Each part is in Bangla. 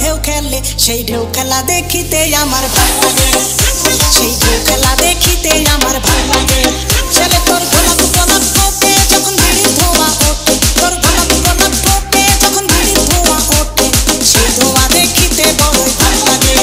ঢেউ খেলে সেই ঢেউ খেলা দেখিতে আমার ভালো লাগে, সেই ঢেউ খেলা দেখিতে আমার ভালো লাগে। ছেলে তোর গোলাপ গোলাপ ফোটে যখন বিড়ির ধোঁয়া ওঠে, তোর গোলাপ গোলাপ ফোটে যখন বিড়ির ধোঁয়া ওঠে, সেই ধোঁয়া দেখিতে বড়ই ভালো লাগে।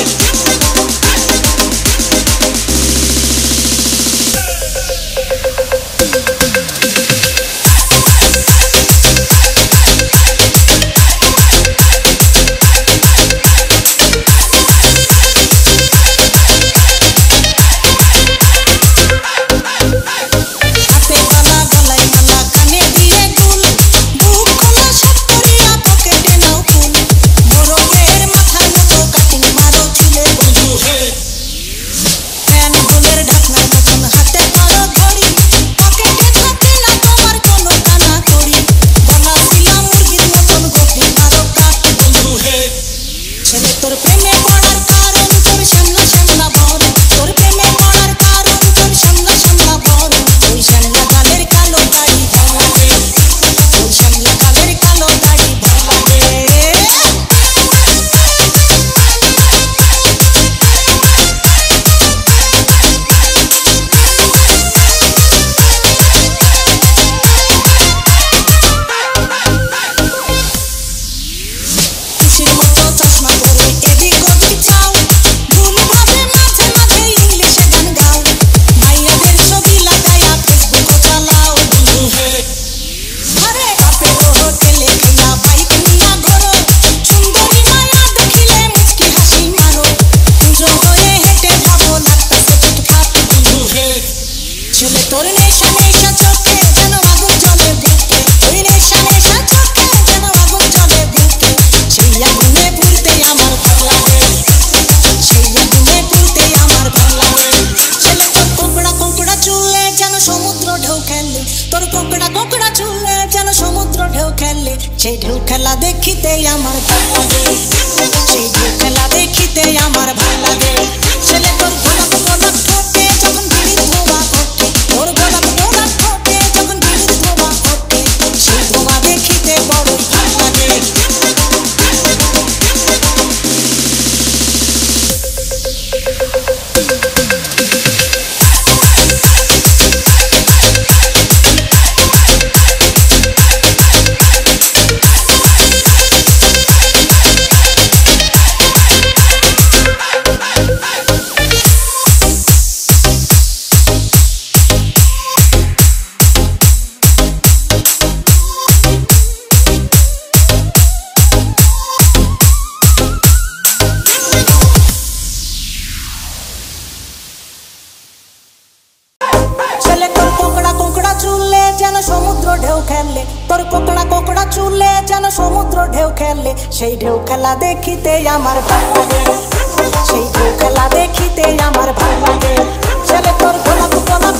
সেই ঢেউ খেলা দেখিতে আমার ভালো লাগে, সেই ঢেউ খেলা দেখিতে আমার ভালো লাগে। ছেলে তোর গোলাপ গোলাপ ফোটে যখন বিড়ির ধোঁয়া ওঠে, তোর গোলাপ গোলাপ ফোটে যখন বিড়ির ধোঁয়া ওঠে, সেই ধোঁয়া দেখিতে বড়ই ভালো লাগে। তোর কোকড়া কোকড়া চুলে যেন সমুদ্র ঢেউ খেলে, সেই ঢেউ খেলা দেখিতে আমার ভালো লাগে, সেই ঢেউ খেলা দেখিতে আমার ভালো লাগে। ছেলে তোর গোলাপ গোলাপ